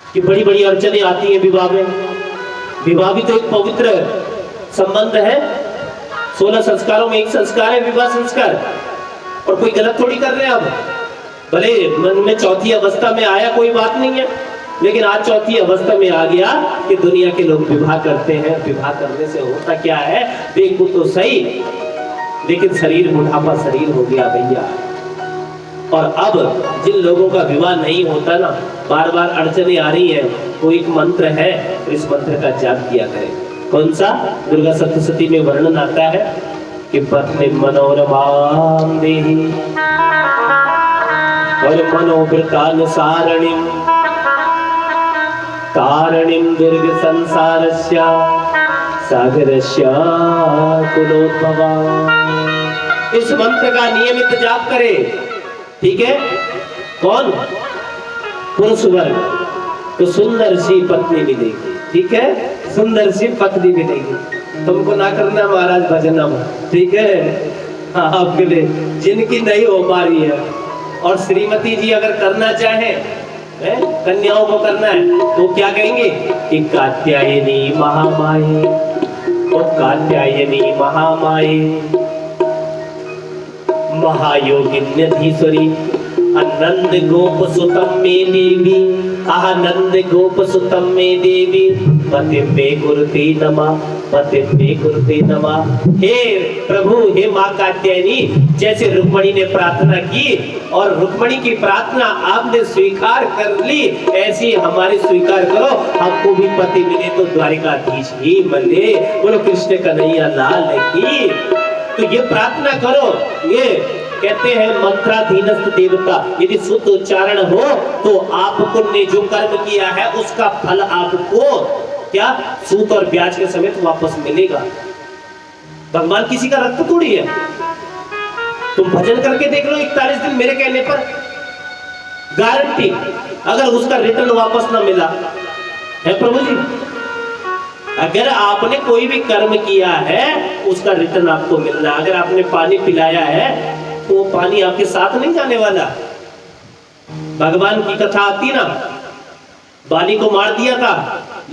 कि बड़ी बड़ी अड़चने आती हैं विवाह में। विवाह भी तो एक पवित्र संबंध है। 16 संस्कारों में एक संस्कार है विवाह संस्कार, और कोई गलत थोड़ी कर रहे हैं। अब भले मन में चौथी अवस्था में आया कोई बात नहीं है, लेकिन आज चौथी अवस्था में आ गया कि दुनिया के लोग विवाह करते हैं। विवाह करने से होता क्या है, देखो तो सही, लेकिन शरीर बुढ़ापा शरीर हो गया भैया। और अब जिन लोगों का विवाह नहीं होता ना, बार बार अड़चने आ रही हैं, वो एक मंत्र है, इस मंत्र का जाप किया करें। कौन सा? दुर्गा सप्तशती में वर्णन आता है कि पत्नी मनोरमां देहि और मनोवृतानुसारणीं तारणीं दुर्ग संसारस्य सागरस्य कुलोद्भवा। इस मंत्र का नियमित जाप करे, ठीक है? कौन? पुरुष वर्ग तो सुंदर सी पत्नी मिलेगी, ठीक है? सुंदर सी पत्नी मिलेगी। तुमको ना करना महाराज भजन, ठीक है? हाँ, आपके लिए जिनकी नहीं हो पा रही है, और श्रीमती जी अगर करना चाहे, कन्याओं को करना है, तो क्या कहेंगे कि कात्यायनी महामाई, और कात्यायनी महामाई महायोगिन्यधीश्वरी आनंद गोप सुतम में देवी, आनंद गोप सुतम में देवी पति पे कुर्ती नमा, पति पे कुर्ती नमा। हे प्रभु, हे माँ कात्यायनी, जैसे रुक्मणी ने प्रार्थना की और रुक्मणी की प्रार्थना आपने स्वीकार कर ली, ऐसी हमारी स्वीकार करो, हमको भी पति मिले तो द्वारिकाधीश ही मिले। बोलो कृष्ण कन्हैया लाल की। तो ये प्रार्थना करो। ये कहते हैं मंत्राधीनस्थ देवता, यदि शुद्ध उच्चारण हो तो आपको ने जो कर्म किया है उसका फल आपको क्या सूद और ब्याज के समेत वापस मिलेगा। भगवान किसी का रक्त थोड़ी है। तुम भजन करके देख लो 41 दिन मेरे कहने पर, गारंटी। अगर उसका रिटर्न वापस ना मिला है प्रभु जी, अगर आपने कोई भी कर्म किया है उसका रिटर्न आपको मिलना। अगर आपने पानी पिलाया है तो वो पानी आपके साथ नहीं जाने वाला। भगवान की कथा आती ना, बाली को मार दिया था,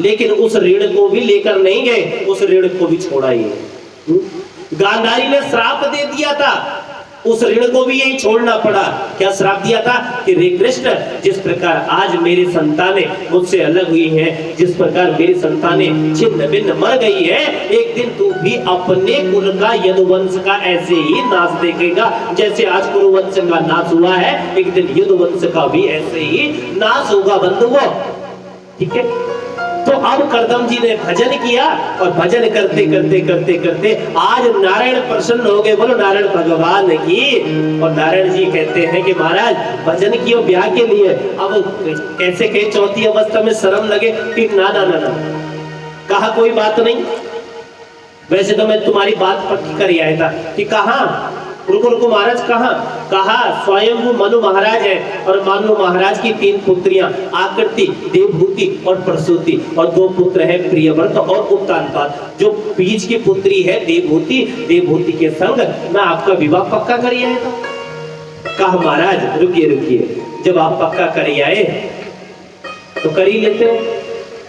लेकिन उस ऋण को भी लेकर नहीं गए, उस ऋण को भी छोड़ा ही। गांधारी ने श्राप दे दिया था, उस ऋण को भी यही छोड़ना पड़ा। क्या श्राप दिया था कि रे कृष्ण, जिस प्रकार आज मेरी संतानें मुझसे अलग हुई हैं, जिस प्रकार मेरी संतानें छिन्न भिन्न मर गई है, एक दिन तू भी अपने कुल का यदुवंश का ऐसे ही नाश देखेगा। जैसे आज कुरुवंश का नाश हुआ है, एक दिन यदुवंश का भी ऐसे ही नाश होगा बंधुओं, ठीक है? तो अब करदम जी ने भजन किया, और भजन करते करते करते करते आज नारायण प्रसन्न हो गए। बोलो नारायण भगवान की। और नारायण जी कहते हैं कि महाराज भजन कियो ब्याह के लिए। अब कैसे कहे चौथी अवस्था में शर्म लगे कि ना ना ना ना, कहा कोई बात नहीं, वैसे तो मैं तुम्हारी बात पक्की कर आया था कि कहा रुको रुको महाराज, कहा स्वयं मनु महाराज है, और मनु महाराज की 3 पुत्रियां आकृति, देवभूति और प्रसूति, और 2 पुत्र है प्रियव्रत और उत्तानपाद। जो बीच की पुत्री है देवभूति, देवभूति के संग मैं आपका विवाह पक्का कर आया था। कहा महाराज रुकिए, जब आप पक्का कर आए तो कर ही लेते हो।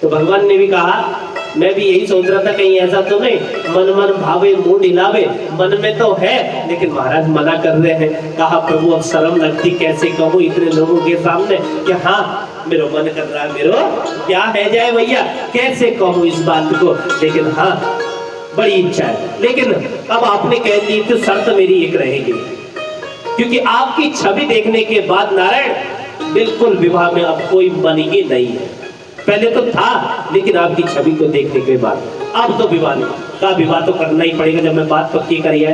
तो भगवान ने भी कहा, मैं भी यही सोच रहा था कहीं ऐसा तो नहीं मन मन भावे मुंह हिलावे, मन में तो है, लेकिन महाराज मना कर रहे हैं। कहा प्रभु अब शर्म लगती, कैसे कहूँ इतने लोगों के सामने कि हाँ मेरा मन कर रहा है, मेरा क्या है जाए भैया, कैसे कहूँ इस बात को, लेकिन हाँ बड़ी इच्छा है। लेकिन अब आपने कह दी तो शर्त मेरी एक रहेगी, क्योंकि आपकी छवि देखने के बाद नारायण बिल्कुल विवाह में अब कोई मन ही नहीं है। पहले तो था, लेकिन आपकी छवि को देखने के बाद अब तो विवाह नहीं। कहा विवाह तो करना ही पड़ेगा जब मैं बात पक्की करी है।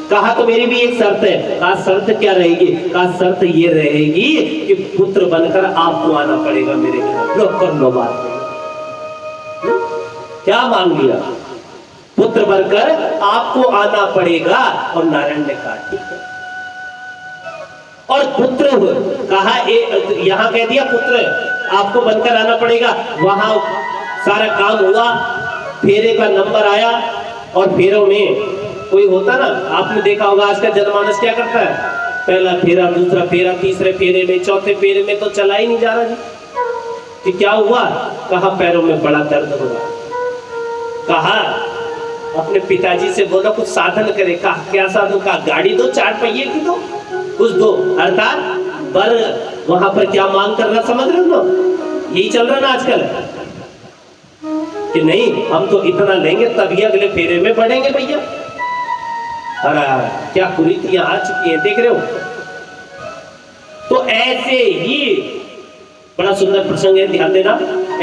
कहा तो मेरी भी एक शर्त है। कहा शर्त क्या रहेगी? कहा शर्त ये रहेगी कि पुत्र बनकर आपको आना पड़ेगा मेरे घर। लो कर लो बात, क्या मांग लिया? पुत्र बनकर आपको आना पड़ेगा। और नारायण ने कहा ठीक है। और पुत्र कहा यहाँ कह दिया पुत्र आपको बनकर आना पड़ेगा। वहां सारा काम हुआ, फेरे का नंबर आया, और फेरों में कोई होता ना, आपने देखा होगा आज का जनमानस क्या करता है, पहला फेरा, दूसरा फेरा, तीसरे फेरे में, चौथे फेरे में तो चला ही नहीं जा रहा जी। कि क्या हुआ? कहा पैरों में बड़ा दर्द हो रहा। कहा अपने पिताजी से बोला कुछ साधन करे। कहा क्या साधन? कहा गाड़ी दो, 4 पहिए की दो, कुछ दो। अर्थात पर वहां पर क्या मांग कर रहा समझ रहे हो? यही चल रहा ना आजकल कि नहीं हम तो इतना लेंगे तभी अगले फेरे में बढ़ेंगे भैया। अरे क्या कुरीतियां आ चुकी है, देख रहे हो? तो ऐसे ही बड़ा सुंदर प्रसंग है, ध्यान देना।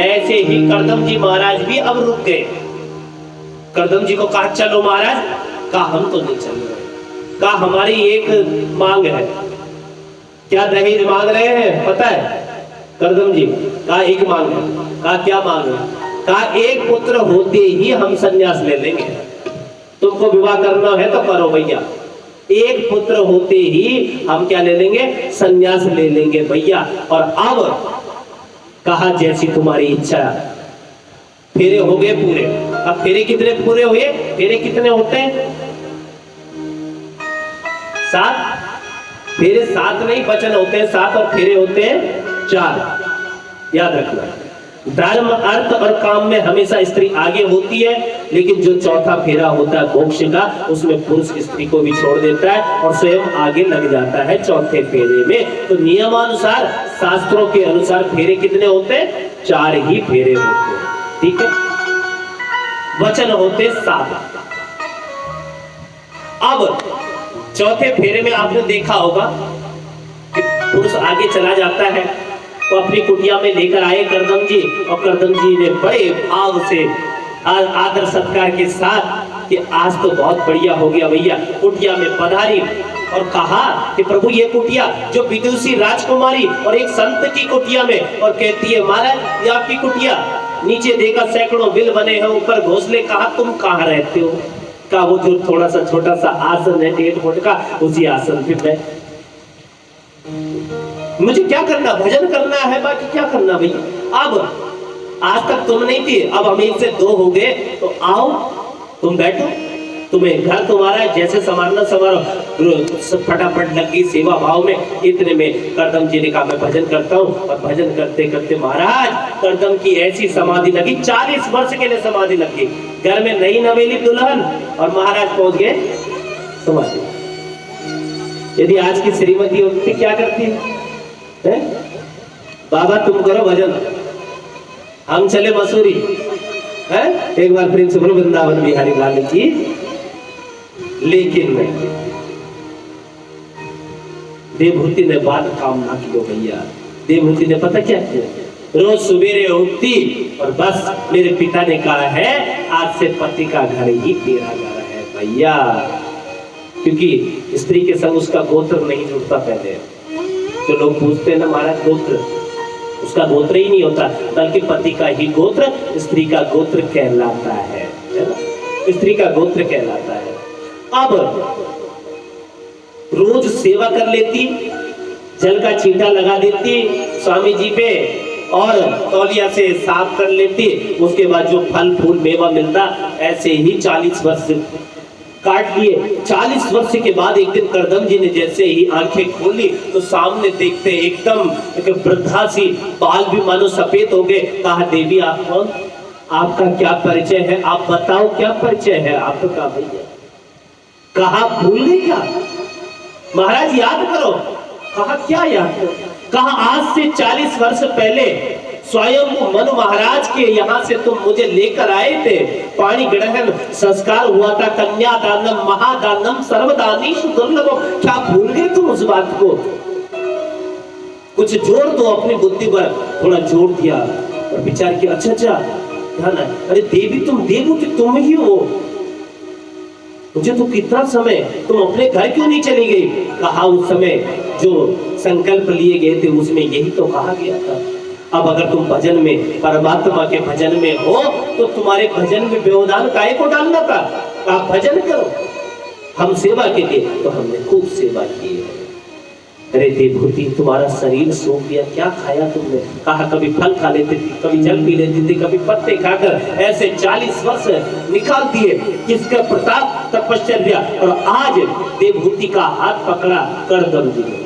ऐसे ही करदम जी महाराज भी अब रुक गए। करदम जी को कहा चलो महाराज। कहा हम तो नहीं चल रहे। कहा हमारी एक मांग है। क्या दहेज मांग रहे हैं पता है करदम जी? कहा एक मांग है। कहा क्या मांग है? कहा एक पुत्र होते ही हम संन्यास ले लेंगे। तुमको विवाह करना है तो करो भैया, एक पुत्र होते ही हम क्या ले लेंगे? संन्यास ले लेंगे भैया। और अब कहा जैसी तुम्हारी इच्छा। फेरे हो गए पूरे। अब फेरे कितने पूरे हुए? फेरे कितने होते हैं? 7 फेरे। 7 नहीं, वचन होते हैं 7 और फेरे होते हैं 4। याद रखना, धर्म अर्थ और काम में हमेशा स्त्री आगे होती है, लेकिन जो चौथा फेरा होता है मोक्ष का, उसमें पुरुष स्त्री को भी छोड़ देता है और स्वयं आगे लग जाता है चौथे फेरे में। तो नियमानुसार, शास्त्रों के अनुसार फेरे कितने होते हैं? 4 ही फेरे होते हैं, ठीक है। वचन होते 7। अब चौथे फेरे में आपने देखा होगा कि पुरुष आगे चला जाता है, तो अपनी कुटिया में लेकर आए करदम जी, और करदम जी ने बड़े भाव से आदर सत्कार के साथ कि आज तो बहुत बढ़िया हो गया भैया, कुटिया में पधारी और कहा कि प्रभु ये कुटिया जो विदुषी राजकुमारी और एक संत की कुटिया में, और कहती है महाराज ये आपकी कुटिया। नीचे देखा सैकड़ों बिल बने हैं, ऊपर घोंसले। कहा तुम कहाँ रहते हो? कहा वो जो थोड़ा सा छोटा सा आसन है 1.5 फुट का, उसी आसन पे मैं। मुझे क्या करना? भजन करना है, बाकी क्या करना भैया। अब आज तक तुम नहीं थी, अब हम 1 से 2 हो गए, तो आओ तुम बैठो, तुम्हें घर तुम्हारा है, जैसे संवारना संवारो। फटाफट लगी सेवा भाव में। इतने में करदम जी ने कहा मैं भजन करता हूँ। और भजन करते करते महाराज करदम की ऐसी समाधि लगी, 40 वर्ष के लिए समाधि लगी। घर में नई नवेली दुल्हन और महाराज पहुंच गए समाधि। यदि आज की श्रीमती होती क्या करती है? बाबा तुम करो भजन, हम चले मसूरी है। एक बार प्रिंस वृंदावन बिहारी लाल की। लेकिन नहीं, देवभूति ने बात काम ना किया भैया। देवभूति ने पता क्या किया? रोज सवेरे उठती और बस मेरे पिता ने कहा है आज से पति का घर ही तेरा घर है भैया, क्योंकि स्त्री के संग उसका गोत्र नहीं जुड़ता। पहले जो लोग पूछते हैं ना महाराज गोत्र, उसका गोत्र ही नहीं होता, बल्कि पति का ही गोत्र स्त्री का गोत्र कहलाता है ना? स्त्री का गोत्र कहलाता है। अब रोज सेवा कर लेती, जल का छींटा लगा देती स्वामी जी पे और तौलिया से साफ कर लेती। उसके बाद जो फल फूल मेवा मिलता, ऐसे ही 40 वर्ष काट लिए। 40 वर्ष के बाद एक दिन करदम जी ने जैसे ही आंखें खोली तो सामने देखते एकदम एक वृद्धा सी, बाल भी मानो सफेद हो गए। कहा देवी आप कौन? आपका क्या परिचय है? आप बताओ क्या परिचय है आपका भैया? कहा भूल गई क्या? महाराज याद करो। कहा क्या याद करो? कहा आज से 40 वर्ष पहले स्वयं मनु महाराज के यहाँ से तुम मुझे लेकर आए थे। पाणी ग्रहण संस्कार हुआ था, कन्यादानम महादानम सर्वदानीषु दुर्लभम। क्या भूल गए तुम उस बात को? कुछ जोर दो अपनी बुद्धि पर। थोड़ा जोर दिया और विचार किया, अच्छा ध्यान है, अरे देवी तुम देवभूति तुम ही हो। मुझे तो कितना समय, तुम अपने घर क्यों नहीं चली गई? कहा उस समय जो संकल्प लिए गए थे उसमें यही तो कहा गया था। अब अगर तुम भजन में, परमात्मा के भजन में हो, तो तुम्हारे भजन में व्यवधान काहे को डालना था? आप भजन करो, हम सेवा के लिए। तो हमने खूब सेवा की है। अरे देवभूति तुम्हारा शरीर सूख गया, क्या खाया तुमने? कहा कभी फल खा लेती थी, कभी जल पी लेती थी, कभी पत्ते खाकर ऐसे 40 वर्ष निकाल दिए। किसका प्रताप, तपश्चर्या। और आज देवभूति का हाथ पकड़ा करदम जी ने।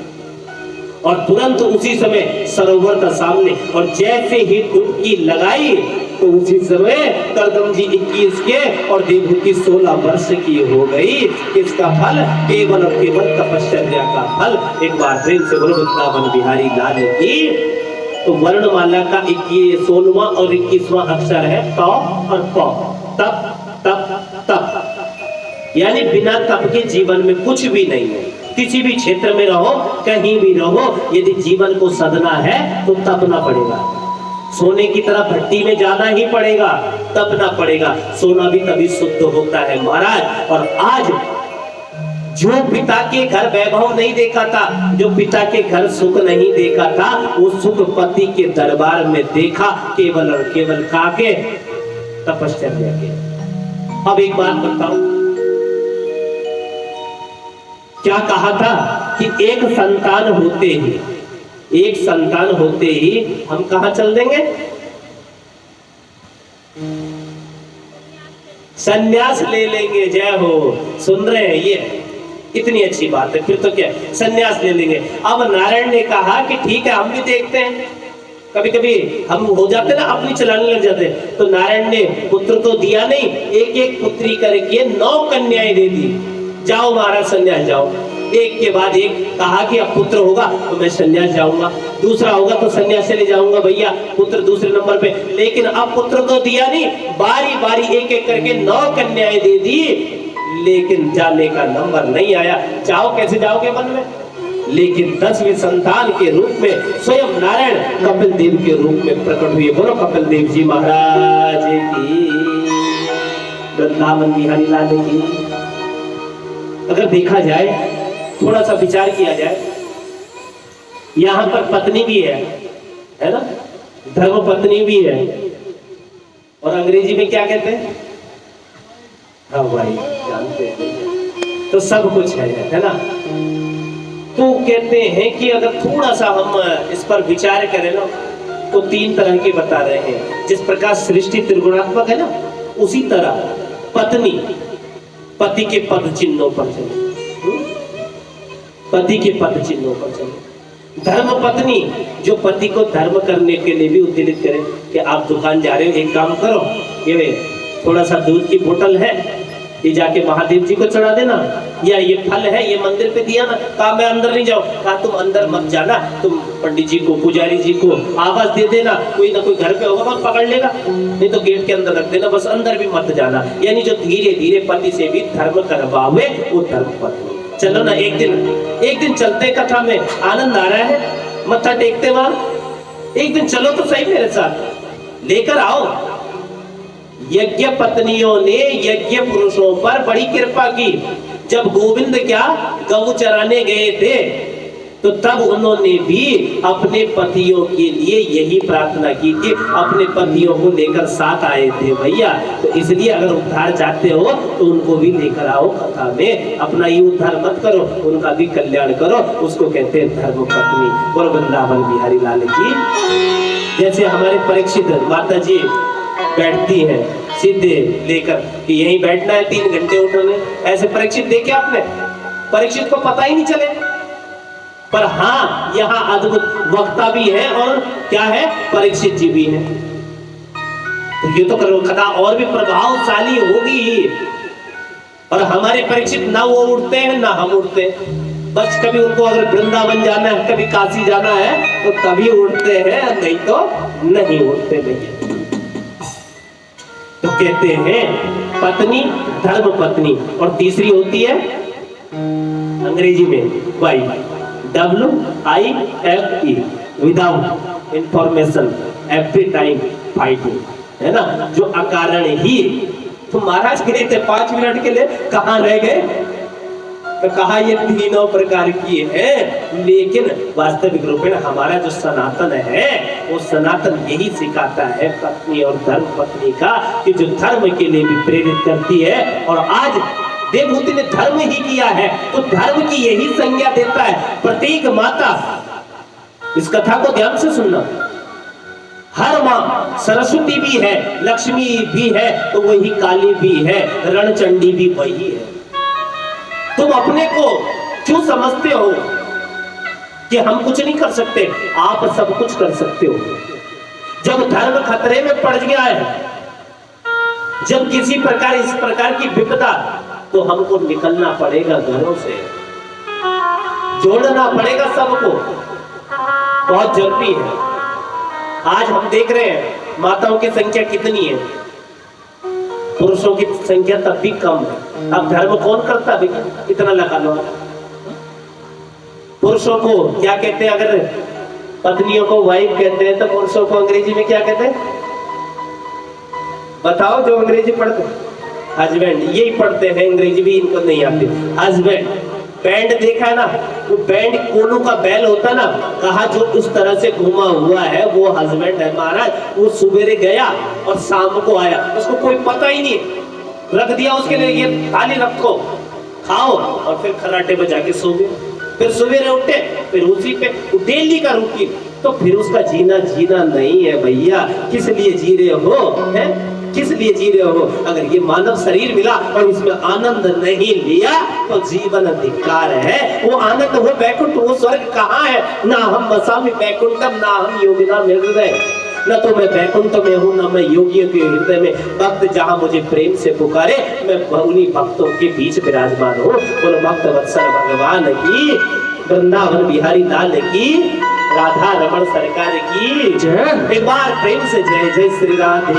और तुरंत उसी समय सरोवर था सामने, और जैसे ही डुबकी लगाई तो उसी समय करदम जी 21 के और देवहूति 16 वर्ष की हो गई। इसका फल केवल और केवल तपश्चर्या का फल। एक बार प्रेम से बोलो वृंदावन बिहारी लाल की। तो वर्णमाला का 16वां और 21वां अक्षर है ट और प। तप तप तप, यानी बिना तप के जीवन में कुछ भी नहीं है। किसी भी क्षेत्र में रहो, कहीं भी रहो, यदि जीवन को सदना है तो तपना पड़ेगा। सोने की तरह भट्टी में जाना ही पड़ेगा, तपना पड़ेगा। सोना भी तभी शुद्ध होता है महाराज। और आज जो पिता के घर वैभव नहीं देखा था, जो पिता के घर सुख नहीं देखा था, वो सुख पति के दरबार में देखा, केवल और केवल काके तपश्चर्या के। अब एक बात बताओ, क्या कहा था कि एक संतान होते ही हम कहां चल देंगे? संन्यास ले लेंगे। जय हो, सुन रहे हैं? ये इतनी अच्छी बात है। फिर तो क्या, संन्यास ले लेंगे। अब नारायण ने कहा कि ठीक है, हम भी देखते हैं। कभी कभी हम हो जाते ना, अपनी चलाने लग जाते। तो नारायण ने पुत्र तो दिया नहीं, एक एक पुत्री करके 9 कन्याएं दे दी। जाओ महाराज संन्यास जाओ। एक के बाद एक कहा कि अब पुत्र होगा तो मैं संन्यास जाऊंगा, दूसरा होगा तो संन्यास चले जाऊंगा भैया, पुत्र दूसरे नंबर पे। लेकिन अब पुत्र तो दिया नहीं, बारी बारी एक एक करके 9 कन्याएं दे दी, लेकिन जाने का नंबर नहीं आया। जाओ कैसे जाओगे वन में? लेकिन 10वें संतान के रूप में स्वयं नारायण कपिल देव के रूप में प्रकट हुए। बोलो कपिल देव जी महाराज की, वृंदावन बिहारी लाल की। अगर देखा जाए, थोड़ा सा विचार किया जाए, यहां पर पत्नी भी है ना, धर्म पत्नी भी है, और अंग्रेजी में क्या कहते हैं? हाँ भाई जानते हैं, तो सब कुछ है ना। तो कहते हैं कि अगर थोड़ा सा हम इस पर विचार करें ना, तो 3 तरह के बता रहे हैं। जिस प्रकार सृष्टि त्रिगुणात्मक है ना, उसी तरह पत्नी पति के पद चिन्हों पर चले, पति के पद चिन्हों पर चले। धर्म पत्नी जो पति को धर्म करने के लिए भी उद्दीलित करे कि आप दुकान जा रहे हो, एक काम करो, ये थोड़ा सा दूध की बोतल है, ये जाके महादेव जी को चढ़ा देना, या ये फल है ये मंदिर पे दिया ना। कहा मैं अंदर नहीं जाऊं, कहा तुम अंदर मत जाना, तुम पंडित जी को पुजारी जी को आवाज दे देना, कोई ना कोई घर पे होगा बस पकड़ लेगा, नहीं तो गेट के अंदर रख देना, बस अंदर भी मत जाना। यानी जो धीरे धीरे पति से भी धर्म करवावे वो धर्म पत्नी। चलो ना एक दिन चलते कथा में, आनंद आ रहा है, मत्था टेकते वहां, एक दिन चलो तो सही मेरे साथ, लेकर आओ। यज्ञ पत्नियों ने यज्ञ पुरुषों पर बड़ी कृपा की। जब गोविंद क्या गौ चराने गए थे, तो तब उन्होंने भी अपने पतियों के लिए यही प्रार्थना की थी, अपने पतियों को लेकर साथ आए थे भैया। तो इसलिए अगर उद्धार चाहते हो तो उनको भी लेकर आओ कथा में, अपना ही उद्धार मत करो, उनका भी कल्याण करो। उसको कहते हैं धर्म पत्नी। बोलो वृंदावन बिहारी लाल की। जैसे हमारे परीक्षित माता जी बैठती है सीधे लेकर कि यहीं बैठना है 3 घंटे उठोगे, ऐसे परीक्षित देखे आपने? परीक्षित को पता ही नहीं चले। पर हाँ, यहाँ अद्भुत वक्ता भी है और क्या है, परीक्षित जी भी है। तो ये तो करो कथा और भी प्रभावशाली होगी ही। और हमारे परीक्षित ना वो उठते हैं ना हम उठते हैं। बस कभी उनको अगर वृंदावन जाना है, कभी काशी जाना है तो तभी उठते हैं, नहीं तो नहीं उठते नहीं। तो कहते हैं पत्नी धर्म पत्नी, और तीसरी होती है अंग्रेजी में wife, WIFE, without information every time fighting, है ना, जो अकारण ही। तो महाराज गए थे 5 मिनट के लिए, कहां रह गए? तो कहा ये तीनों प्रकार की है, लेकिन वास्तविक रूप में हमारा जो सनातन है वो सनातन यही सिखाता है पत्नी और धर्म पत्नी का, कि जो धर्म के लिए भी प्रेरित करती है। और आज देवहूति ने धर्म ही किया है तो धर्म की यही संज्ञा देता है प्रत्येक माता। इस कथा को ध्यान से सुनना। हर माँ, सरस्वती भी है, लक्ष्मी भी है, तो वही काली भी है, रणचंडी भी वही है। तुम अपने को क्यों समझते हो कि हम कुछ नहीं कर सकते, आप सब कुछ कर सकते हो। जब धर्म खतरे में पड़ गया है, जब किसी प्रकार इस प्रकार की विपदा, तो हमको निकलना पड़ेगा घरों से, जोड़ना पड़ेगा सबको, बहुत जरूरी है। आज हम देख रहे हैं माताओं की संख्या कितनी है, पुरुषों की संख्या तब भी कम है। अब धर्म कौन करता भैया, इतना लगा लो। पुरुषों को क्या कहते हैं, अगर पत्नियों को वाइफ कहते हैं, तो पुरुषों को अंग्रेजी में क्या कहते हैं बताओ, जो अंग्रेजी पढ़ते हैं? हस्बैंड, यही पढ़ते हैं, अंग्रेजी भी इनको नहीं आती। हस्बैंड, बैंड देखा है ना, वो बैंड कोलू का बैल होता ना, कहा जो उस तरह से घुमा हुआ है वो हस्बैंड है महाराज। वो सुबेरे गया और शाम को आया, उसको कोई पता ही नहीं, रख दिया उसके लिए, ये थाली रखो खाओ, और फिर खराटे में जाके सो गए, फिर सुबेरे उठे, फिर उसी पे डेली का रूटीन। तो फिर उसका जीना जीना नहीं है भैया। किस लिए जी रहे हो, है किस लिए जी रहे हो? अगर ये मानव शरीर मिला और इसमें आनंद नहीं लिया तो जीवन धिक्कार है। वो आनंद, वो बैकुंठ, वो स्वर्ग कहाँ है? ना हम वसामि बैकुंठम, ना हम योगिना में हृदय, न तो मैं बैकुंठ में हूँ, न मैं योगियों के हृदय में। भक्त जहाँ मुझे प्रेम से पुकारे, मैं उन्हीं भक्तों के बीच विराजमान हूँ। बोलो भक्त वत्सल भगवान की, वृंदावन बिहारी लाल की, राधा रमण सरकार की जय। एक बार प्रेम से जय जय श्री राधे।